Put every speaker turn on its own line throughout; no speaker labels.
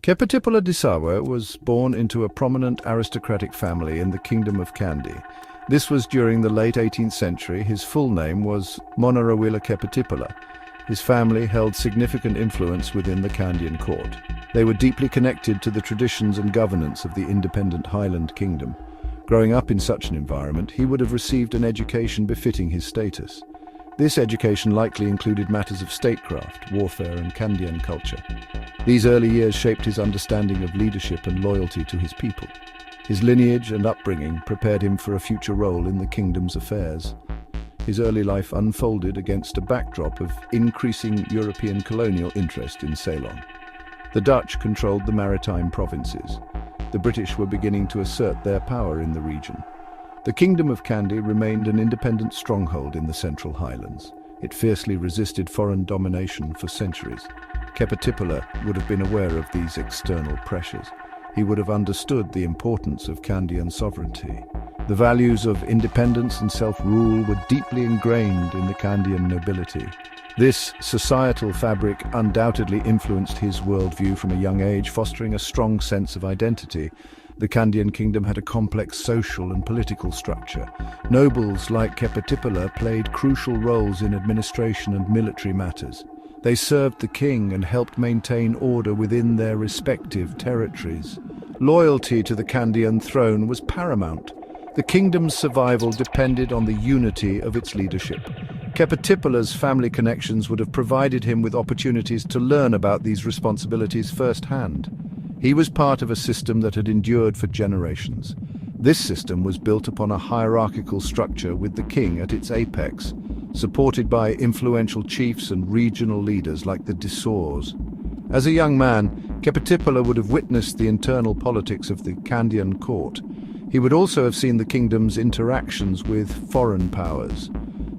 Keppetipola Disawe was born into a prominent aristocratic family in the Kingdom of Kandy. This was during the late 18th century. His full name was Monarawila Keppetipola. His family held significant influence within the Kandyan court. They were deeply connected to the traditions and governance of the independent Highland Kingdom. Growing up in such an environment, he would have received an education befitting his status. This education likely included matters of statecraft, warfare, and Kandyan culture. These early years shaped his understanding of leadership and loyalty to his people. His lineage and upbringing prepared him for a future role in the kingdom's affairs. His early life unfolded against a backdrop of increasing European colonial interest in Ceylon. The Dutch controlled the maritime provinces. The British were beginning to assert their power in the region. The Kingdom of Kandy remained an independent stronghold in the Central Highlands. It fiercely resisted foreign domination for centuries. Keppetipola would have been aware of these external pressures. He would have understood the importance of Kandyan sovereignty. The values of independence and self-rule were deeply ingrained in the Kandyan nobility. This societal fabric undoubtedly influenced his worldview from a young age, fostering a strong sense of identity. The Kandyan kingdom had a complex social and political structure. Nobles like Keppetipola played crucial roles in administration and military matters. They served the king and helped maintain order within their respective territories. Loyalty to the Kandyan throne was paramount. The kingdom's survival depended on the unity of its leadership. Keppetipola's family connections would have provided him with opportunities to learn about these responsibilities firsthand. He was part of a system that had endured for generations. This system was built upon a hierarchical structure with the king at its apex, supported by influential chiefs and regional leaders like the Disawe. As a young man, Keppetipola would have witnessed the internal politics of the Kandyan court. He would also have seen the kingdom's interactions with foreign powers.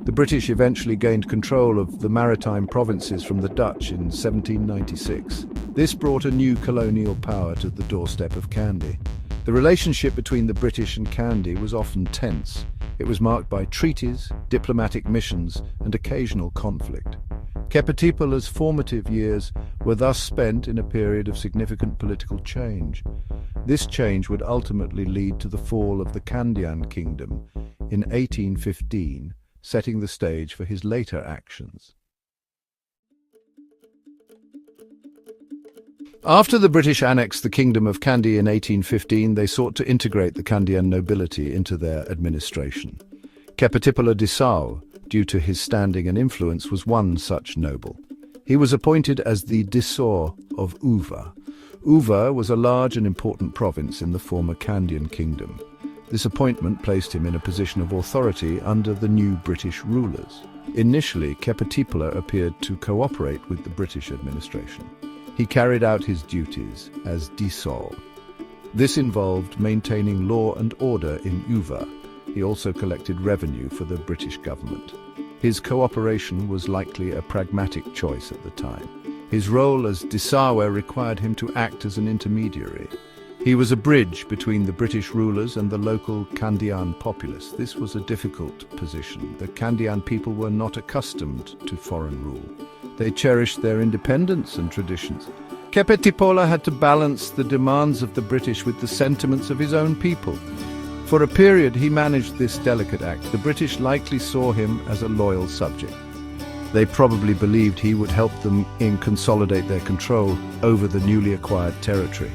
The British eventually gained control of the maritime provinces from the Dutch in 1796. This brought a new colonial power to the doorstep of Kandy. The relationship between the British and Kandy was often tense. It was marked by treaties, diplomatic missions, and occasional conflict. Keppetipola's formative years were thus spent in a period of significant political change. This change would ultimately lead to the fall of the Kandyan kingdom in 1815, setting the stage for his later actions. After the British annexed the Kingdom of Kandy in 1815, they sought to integrate the Kandyan nobility into their administration. Keppetipola Disawe, due to his standing and influence, was one such noble. He was appointed as the Disawe of Uva. Uva was a large and important province in the former Kandyan kingdom. This appointment placed him in a position of authority under the new British rulers. Initially, Keppetipola appeared to cooperate with the British administration. He carried out his duties as Disawe. This involved maintaining law and order in Uva. He also collected revenue for the British government. His cooperation was likely a pragmatic choice at the time. His role as Disawe required him to act as an intermediary. He was a bridge between the British rulers and the local Kandyan populace. This was a difficult position. The Kandyan people were not accustomed to foreign rule. They cherished their independence and traditions. Keppetipola had to balance the demands of the British with the sentiments of his own people. For a period, he managed this delicate act. The British likely saw him as a loyal subject. They probably believed he would help them consolidate their control over the newly acquired territory.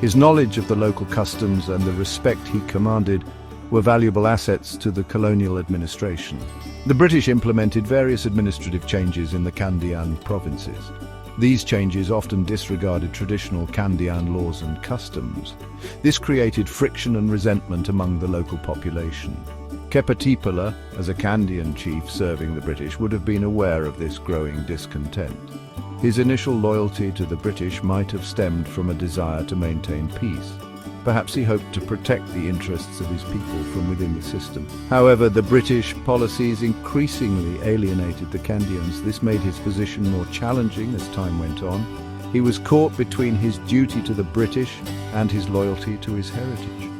His knowledge of the local customs and the respect he commanded were valuable assets to the colonial administration. The British implemented various administrative changes in the Kandyan provinces. These changes often disregarded traditional Kandyan laws and customs. This created friction and resentment among the local population. Keppetipola, as a Kandyan chief serving the British, would have been aware of this growing discontent. His initial loyalty to the British might have stemmed from a desire to maintain peace. Perhaps he hoped to protect the interests of his people from within the system. However, the British policies increasingly alienated the Kandyans. This made his position more challenging as time went on. He was caught between his duty to the British and his loyalty to his heritage.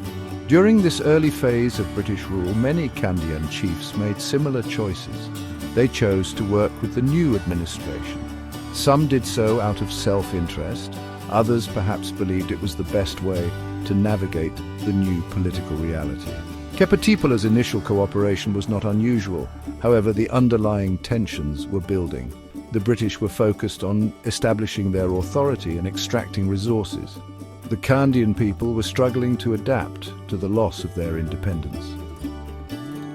During this early phase of British rule, many Kandyan chiefs made similar choices. They chose to work with the new administration. Some did so out of self-interest, Others perhaps believed it was the best way to navigate the new political reality. Keppetipola's initial cooperation was not unusual. However, the underlying tensions were building. The British were focused on establishing their authority and extracting resources. The Kandyan people were struggling to adapt to the loss of their independence.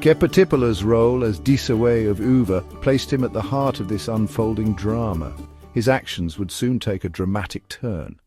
Keppetipola's role as Disawe of Uva placed him at the heart of this unfolding drama. His actions would soon take a dramatic turn.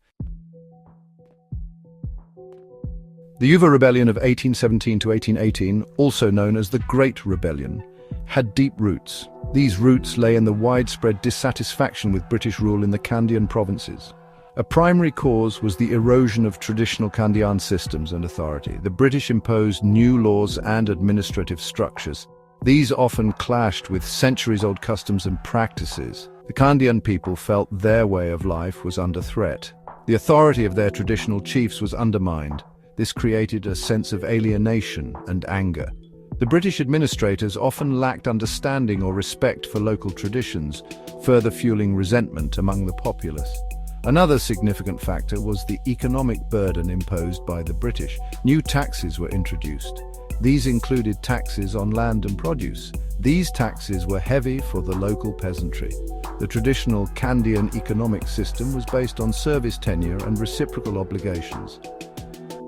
The Uva Rebellion of 1817 to 1818, also known as the Great Rebellion, had deep roots. These roots lay in the widespread dissatisfaction with British rule in the Kandyan provinces. A primary cause was the erosion of traditional Kandyan systems and authority. The British imposed new laws and administrative structures. These often clashed with centuries-old customs and practices. The Kandyan people felt their way of life was under threat. The authority of their traditional chiefs was undermined. This created a sense of alienation and anger. The British administrators often lacked understanding or respect for local traditions, further fueling resentment among the populace. Another significant factor was the economic burden imposed by the British. New taxes were introduced. These included taxes on land and produce. These taxes were heavy for the local peasantry. The traditional Kandyan economic system was based on service tenure and reciprocal obligations.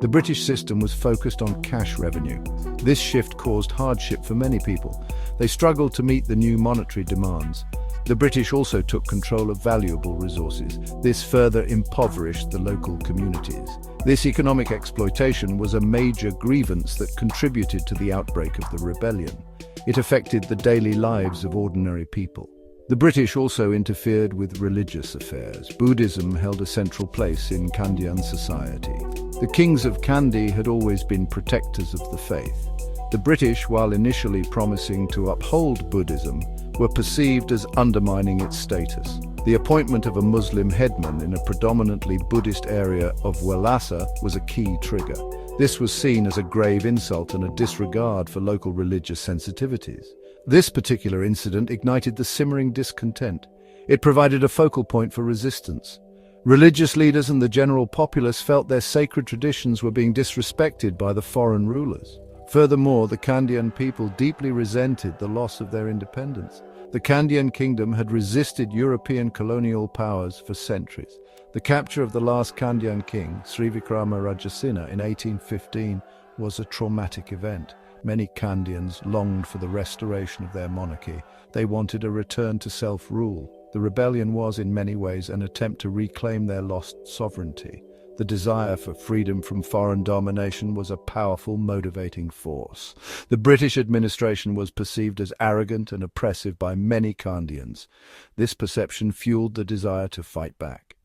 The British system was focused on cash revenue. This shift caused hardship for many people. They struggled to meet the new monetary demands. The British also took control of valuable resources. This further impoverished the local communities. This economic exploitation was a major grievance that contributed to the outbreak of the rebellion. It affected the daily lives of ordinary people. The British also interfered with religious affairs. Buddhism held a central place in Kandyan society. The kings of Kandy had always been protectors of the faith. The British, while initially promising to uphold Buddhism, were perceived as undermining its status. The appointment of a Muslim headman in a predominantly Buddhist area of Wellasa was a key trigger. This was seen as a grave insult and a disregard for local religious sensitivities. This particular incident ignited the simmering discontent. It provided a focal point for resistance. Religious leaders and the general populace felt their sacred traditions were being disrespected by the foreign rulers. Furthermore, the Kandyan people deeply resented the loss of their independence. The Kandyan kingdom had resisted European colonial powers for centuries. The capture of the last Kandyan king, Srivikrama Rajasinghe, in 1815 was a traumatic event. Many Kandyans longed for the restoration of their monarchy. They wanted a return to self-rule. The rebellion was, in many ways, an attempt to reclaim their lost sovereignty. The desire for freedom from foreign domination was a powerful motivating force. The British administration was perceived as arrogant and oppressive by many Kandyans. This perception fueled the desire to fight back.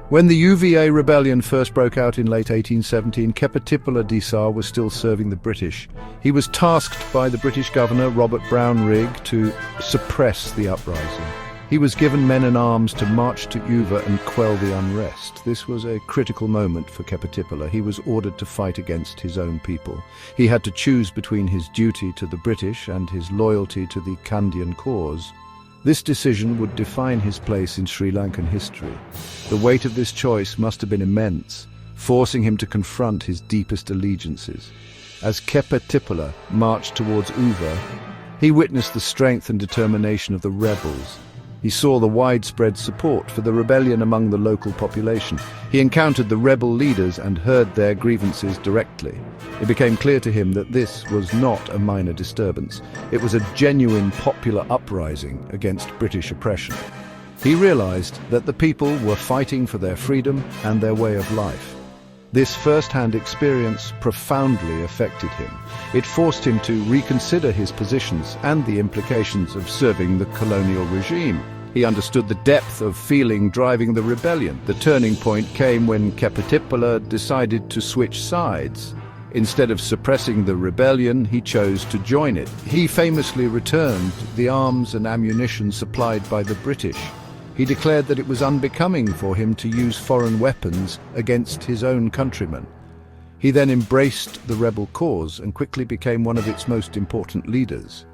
When the UVA rebellion first broke out in late 1817, Keppetipola Disawe was still serving the British. He was tasked by the British governor, Robert Brownrigg, to suppress the uprising. He was given men and arms to march to Uva and quell the unrest. This was a critical moment for Keppetipola. He was ordered to fight against his own people. He had to choose between his duty to the British and his loyalty to the Kandyan cause. This decision would define his place in Sri Lankan history. The weight of this choice must have been immense, forcing him to confront his deepest allegiances. As Keppetipola marched towards Uva, he witnessed the strength and determination of the rebels. He saw the widespread support for the rebellion among the local population. He encountered the rebel leaders and heard their grievances directly. It became clear to him that this was not a minor disturbance. It was a genuine popular uprising against British oppression. He realized that the people were fighting for their freedom and their way of life. This first-hand experience profoundly affected him. It forced him to reconsider his positions and the implications of serving the colonial regime. He understood the depth of feeling driving the rebellion. The turning point came when Keppetipola decided to switch sides. Instead of suppressing the rebellion, he chose to join it. He famously returned the arms and ammunition supplied by the British. He declared that it was unbecoming for him to use foreign weapons against his own countrymen. He then embraced the rebel cause and quickly became one of its most important leaders.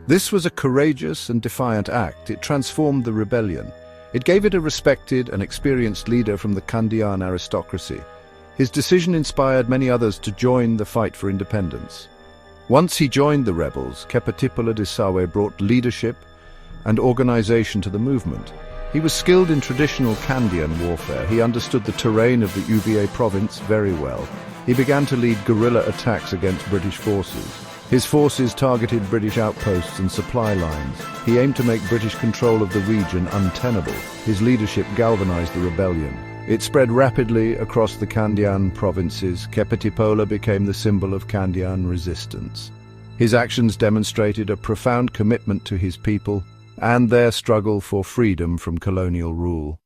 This was a courageous and defiant act. It transformed the rebellion. It gave it a respected and experienced leader from the Kandyan aristocracy. His decision inspired many others to join the fight for independence. Once he joined the rebels, Keppetipola Disawe brought leadership and organization to the movement. He was skilled in traditional Kandyan warfare. He understood the terrain of the Uva province very well. He began to lead guerrilla attacks against British forces. His forces targeted British outposts and supply lines. He aimed to make British control of the region untenable. His leadership galvanized the rebellion. It spread rapidly across the Kandyan provinces. Keppetipola became the symbol of Kandyan resistance. His actions demonstrated a profound commitment to his people and their struggle for freedom from colonial rule.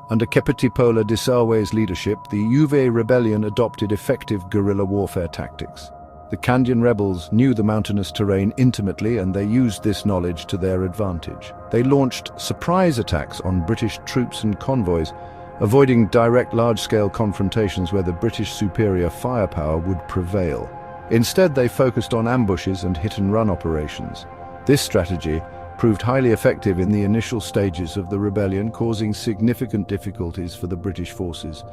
Under Keppetipola Disawe's leadership, the Uva rebellion adopted effective guerrilla warfare tactics. The Kandyan rebels knew the mountainous terrain intimately, and they used this knowledge to their advantage. They launched surprise attacks on British troops and convoys, avoiding direct large-scale confrontations where the British superior firepower would prevail. Instead, they focused on ambushes and hit-and-run operations. This strategy proved highly effective in the initial stages of the rebellion, causing significant difficulties for the British forces.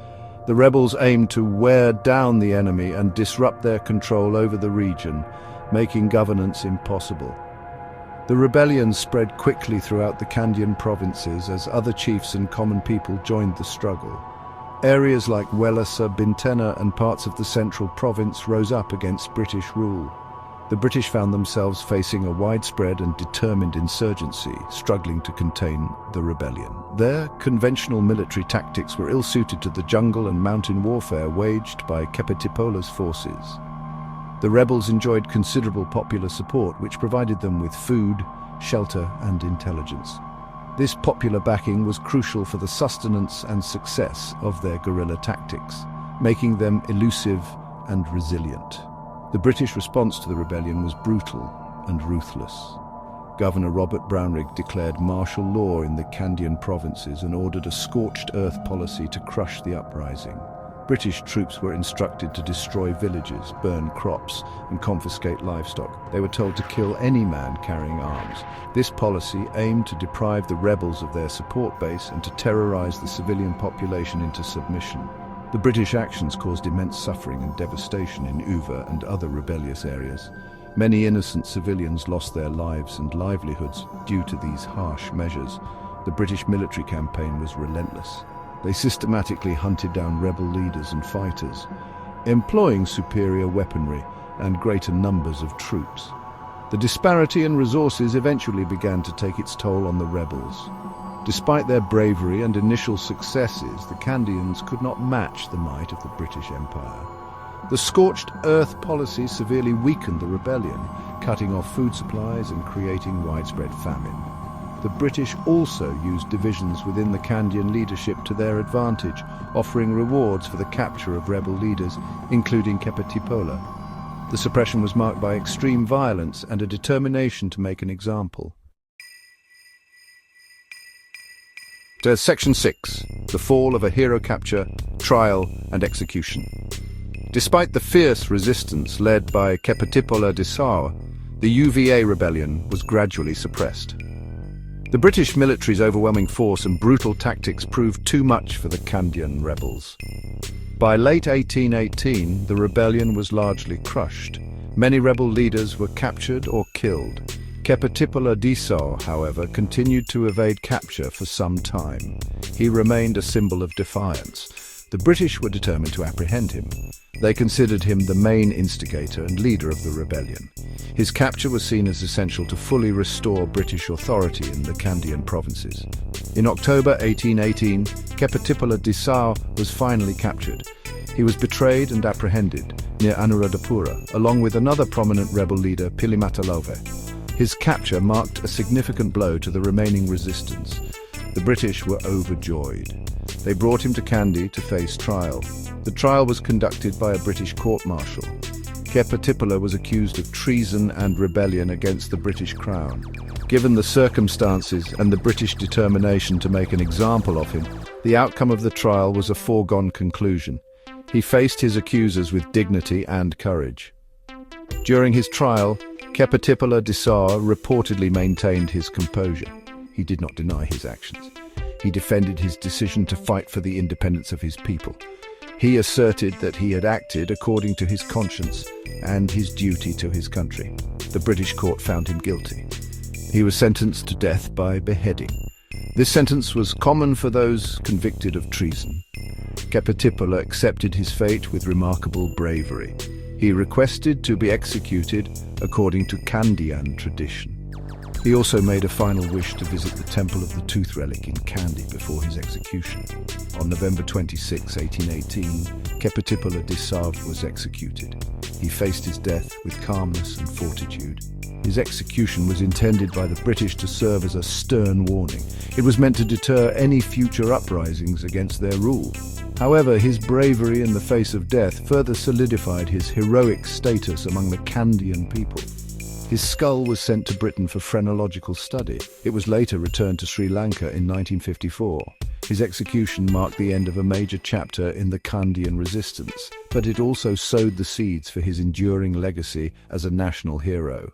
The rebels aimed to wear down the enemy and disrupt their control over the region, making governance impossible. The rebellion spread quickly throughout the Kandyan provinces as other chiefs and common people joined the struggle. Areas like Wellasa, Bintena, and parts of the central province rose up against British rule. The British found themselves facing a widespread and determined insurgency, struggling to contain the rebellion. Their conventional military tactics were ill-suited to the jungle and mountain warfare waged by Keppetipola's forces. The rebels enjoyed considerable popular support, which provided them with food, shelter, and intelligence. This popular backing was crucial for the sustenance and success of their guerrilla tactics, making them elusive and resilient. The British response to the rebellion was brutal and ruthless. Governor Robert Brownrigg declared martial law in the Kandyan provinces and ordered a scorched earth policy to crush the uprising. British troops were instructed to destroy villages, burn crops, and confiscate livestock. They were told to kill any man carrying arms. This policy aimed to deprive the rebels of their support base and to terrorize the civilian population into submission. The British actions caused immense suffering and devastation in Uva and other rebellious areas. Many innocent civilians lost their lives and livelihoods due to these harsh measures. The British military campaign was relentless. They systematically hunted down rebel leaders and fighters, employing superior weaponry and greater numbers of troops. The disparity in resources eventually began to take its toll on the rebels. Despite their bravery and initial successes, the Kandyans could not match the might of the British Empire. The scorched earth policy severely weakened the rebellion, cutting off food supplies and creating widespread famine. The British also used divisions within the Kandyan leadership to their advantage, offering rewards for the capture of rebel leaders, including Keppetipola. The suppression was marked by extreme violence and a determination to make an example. Section 6. The Fall of a Hero Capture, Trial and Execution. Despite the fierce resistance led by Keppetipola Disawe, the UVA rebellion was gradually suppressed. The British military's overwhelming force and brutal tactics proved too much for the Kandyan rebels. By late 1818, the rebellion was largely crushed. Many rebel leaders were captured or killed. Keppetipola Disawe, however, continued to evade capture for some time. He remained a symbol of defiance. The British were determined to apprehend him. They considered him the main instigator and leader of the rebellion. His capture was seen as essential to fully restore British authority in the Kandyan provinces. In October 1818, Keppetipola Disawe was finally captured. He was betrayed and apprehended near Anuradhapura, along with another prominent rebel leader, Pilimatalove. His capture marked a significant blow to the remaining resistance. The British were overjoyed. They brought him to Kandy to face trial. The trial was conducted by a British court-martial. Keppetipola was accused of treason and rebellion against the British Crown. Given the circumstances and the British determination to make an example of him, the outcome of the trial was a foregone conclusion. He faced his accusers with dignity and courage. During his trial, Keppetipola Disawe reportedly maintained his composure. He did not deny his actions. He defended his decision to fight for the independence of his people. He asserted that he had acted according to his conscience and his duty to his country. The British court found him guilty. He was sentenced to death by beheading. This sentence was common for those convicted of treason. Keppetipola accepted his fate with remarkable bravery. He requested to be executed according to Kandyan tradition. He also made a final wish to visit the Temple of the Tooth Relic in Kandy before his execution. On November 26, 1818, Keppetipola Disawe was executed. He faced his death with calmness and fortitude. His execution was intended by the British to serve as a stern warning. It was meant to deter any future uprisings against their rule. However, his bravery in the face of death further solidified his heroic status among the Kandyan people. His skull was sent to Britain for phrenological study. It was later returned to Sri Lanka in 1954. His execution marked the end of a major chapter in the Kandyan resistance, but it also sowed the seeds for his enduring legacy as a national hero.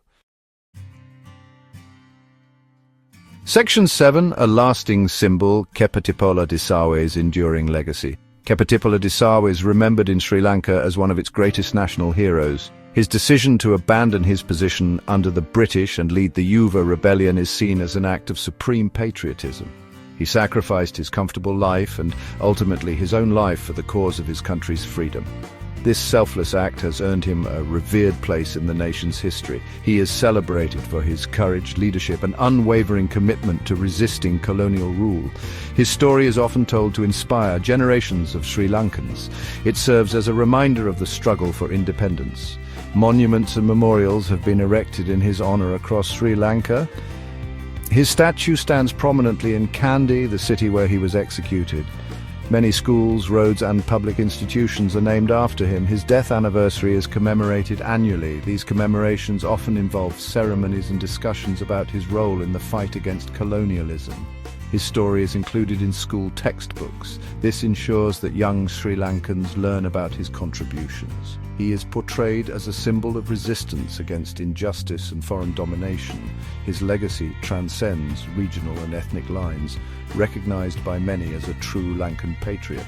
Section 7, a lasting symbol, Keppetipola Disawe's enduring legacy. Keppetipola Disawe is remembered in Sri Lanka as one of its greatest national heroes. His decision to abandon his position under the British and lead the Yuva rebellion is seen as an act of supreme patriotism. He sacrificed his comfortable life and ultimately his own life for the cause of his country's freedom. This selfless act has earned him a revered place in the nation's history. He is celebrated for his courage, leadership, and unwavering commitment to resisting colonial rule. His story is often told to inspire generations of Sri Lankans. It serves as a reminder of the struggle for independence. Monuments and memorials have been erected in his honor across Sri Lanka. His statue stands prominently in Kandy, the city where he was executed. Many schools, roads, and public institutions are named after him. His death anniversary is commemorated annually. These commemorations often involve ceremonies and discussions about his role in the fight against colonialism. His story is included in school textbooks. This ensures that young Sri Lankans learn about his contributions. He is portrayed as a symbol of resistance against injustice and foreign domination. His legacy transcends regional and ethnic lines, recognized by many as a true Lankan patriot.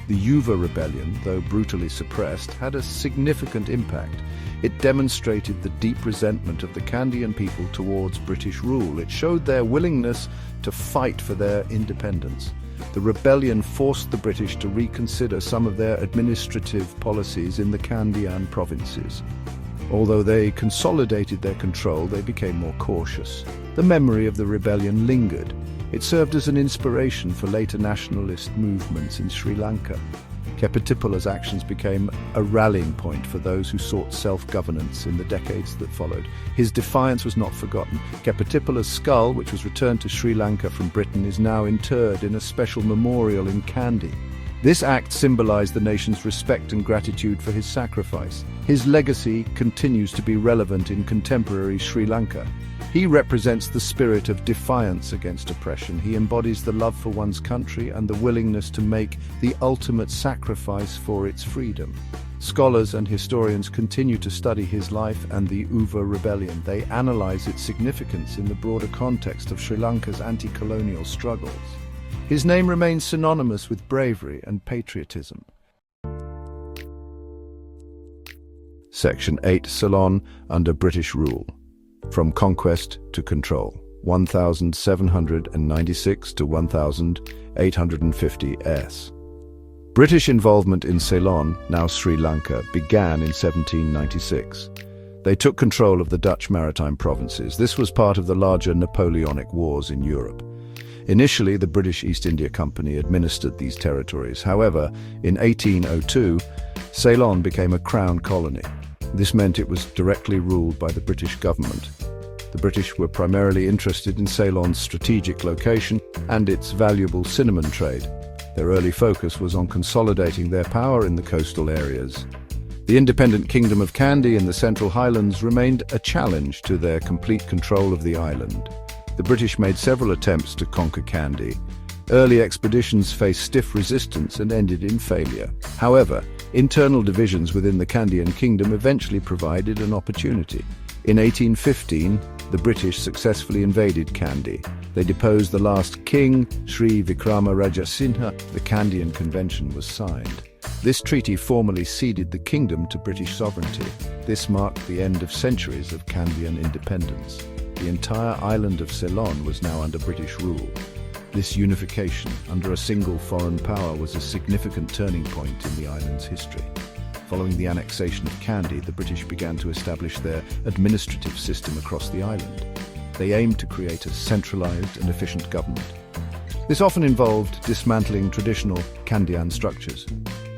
The Yuva rebellion, though brutally suppressed, had a significant impact. It demonstrated the deep resentment of the Kandyan people towards British rule. It showed their willingness to fight for their independence. The rebellion forced the British to reconsider some of their administrative policies in the Kandyan provinces. Although they consolidated their control, they became more cautious. The memory of the rebellion lingered. It served as an inspiration for later nationalist movements in Sri Lanka. Keppetipola's actions became a rallying point for those who sought self-governance in the decades that followed. His defiance was not forgotten. Keppetipola's skull, which was returned to Sri Lanka from Britain, is now interred in a special memorial in Kandy. This act symbolized the nation's respect and gratitude for his sacrifice. His legacy continues to be relevant in contemporary Sri Lanka. He represents the spirit of defiance against oppression. He embodies the love for one's country and the willingness to make the ultimate sacrifice for its freedom. Scholars and historians continue to study his life and the Yuva rebellion. They analyze its significance in the broader context of Sri Lanka's anti-colonial struggles. His name remains synonymous with bravery and patriotism. Section 8, Ceylon under British rule. From Conquest to Control, 1796 to 1850 s. British involvement in Ceylon, now Sri Lanka, began in 1796. They took control of the Dutch maritime provinces. This was part of the larger Napoleonic Wars in Europe. Initially, the British East India Company administered these territories. However, in 1802, Ceylon became a crown colony. This meant it was directly ruled by the British government. The British were primarily interested in Ceylon's strategic location and its valuable cinnamon trade. Their early focus was on consolidating their power in the coastal areas. The independent Kingdom of Kandy in the Central Highlands remained a challenge to their complete control of the island. The British made several attempts to conquer Kandy. Early expeditions faced stiff resistance and ended in failure. However, internal divisions within the Kandyan kingdom eventually provided an opportunity. In 1815, the British successfully invaded Kandy. They deposed the last king, Sri Vikrama Rajasinghe. The Kandyan Convention was signed. This treaty formally ceded the kingdom to British sovereignty. This marked the end of centuries of Kandyan independence. The entire island of Ceylon was now under British rule. This unification under a single foreign power was a significant turning point in the island's history. Following the annexation of Kandy, the British began to establish their administrative system across the island. They aimed to create a centralized and efficient government. This often involved dismantling traditional Kandyan structures.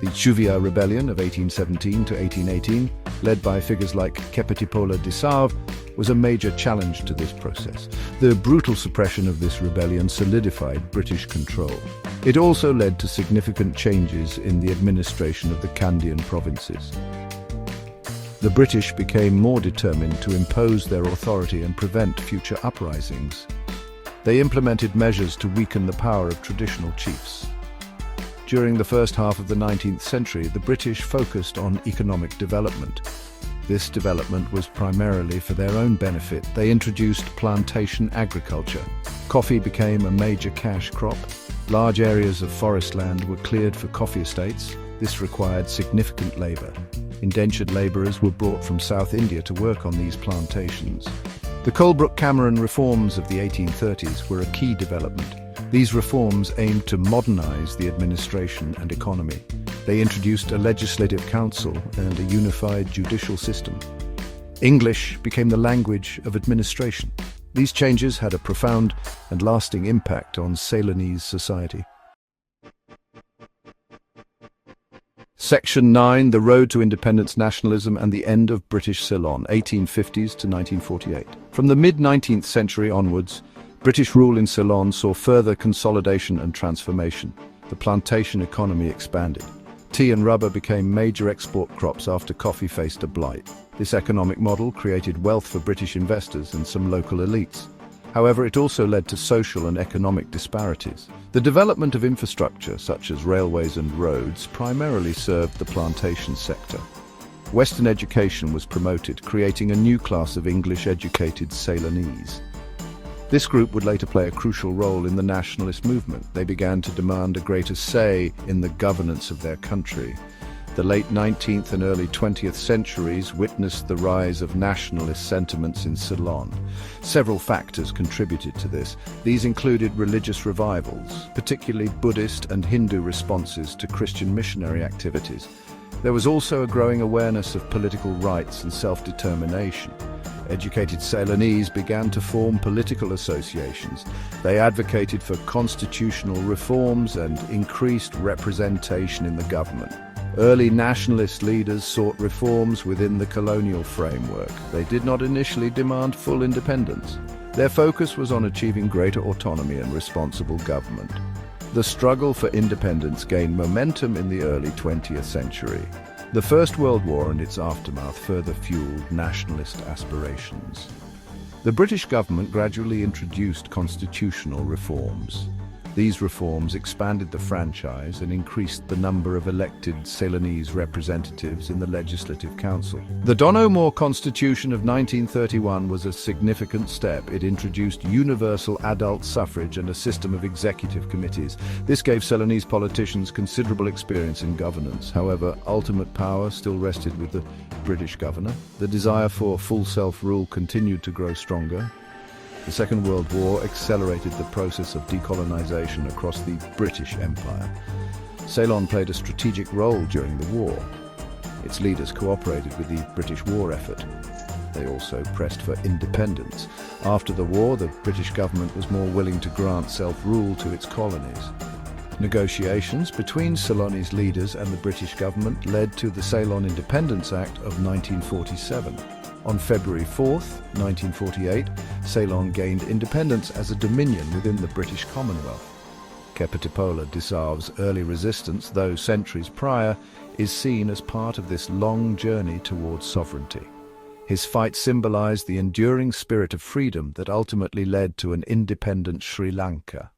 The Chuvia Rebellion of 1817 to 1818, led by figures like Keppetipola Disawe, was a major challenge to this process. The brutal suppression of this rebellion solidified British control. It also led to significant changes in the administration of the Kandyan provinces. The British became more determined to impose their authority and prevent future uprisings. They implemented measures to weaken the power of traditional chiefs. During the first half of the 19th century, the British focused on economic development. This development was primarily for their own benefit. They introduced plantation agriculture. Coffee became a major cash crop. Large areas of forest land were cleared for coffee estates. This required significant labor. Indentured laborers were brought from South India to work on these plantations. The Colebrook-Cameron reforms of the 1830s were a key development. These reforms aimed to modernize the administration and economy. They introduced a legislative council and a unified judicial system. English became the language of administration. These changes had a profound and lasting impact on Ceylonese society. Section 9, The Road to Independence, Nationalism and the End of British Ceylon, 1850s to 1948. From the mid-19th century onwards, British rule in Ceylon saw further consolidation and transformation. The plantation economy expanded. Tea and rubber became major export crops after coffee faced a blight. This economic model created wealth for British investors and some local elites. However, it also led to social and economic disparities. The development of infrastructure, such as railways and roads, primarily served the plantation sector. Western education was promoted, creating a new class of English-educated Ceylonese. This group would later play a crucial role in the nationalist movement. They began to demand a greater say in the governance of their country. The late 19th and early 20th centuries witnessed the rise of nationalist sentiments in Ceylon. Several factors contributed to this. These included religious revivals, particularly Buddhist and Hindu responses to Christian missionary activities. There was also a growing awareness of political rights and self-determination. Educated Ceylonese began to form political associations. They advocated for constitutional reforms and increased representation in the government. Early nationalist leaders sought reforms within the colonial framework. They did not initially demand full independence. Their focus was on achieving greater autonomy and responsible government. The struggle for independence gained momentum in the early 20th century. The First World War and its aftermath further fueled nationalist aspirations. The British government gradually introduced constitutional reforms. These reforms expanded the franchise and increased the number of elected Ceylonese representatives in the Legislative Council. The Dono More Constitution of 1931 was a significant step. It introduced universal adult suffrage and a system of executive committees. This gave Ceylonese politicians considerable experience in governance. However, ultimate power still rested with the British governor. The desire for full self-rule continued to grow stronger. The Second World War accelerated the process of decolonization across the British Empire. Ceylon played a strategic role during the war. Its leaders cooperated with the British war effort. They also pressed for independence. After the war, the British government was more willing to grant self-rule to its colonies. Negotiations between Ceylonese leaders and the British government led to the Ceylon Independence Act of 1947. On February 4, 1948, Ceylon gained independence as a dominion within the British Commonwealth. Keppetipola Disawe's early resistance, though centuries prior, is seen as part of this long journey towards sovereignty. His fight symbolized the enduring spirit of freedom that ultimately led to an independent Sri Lanka.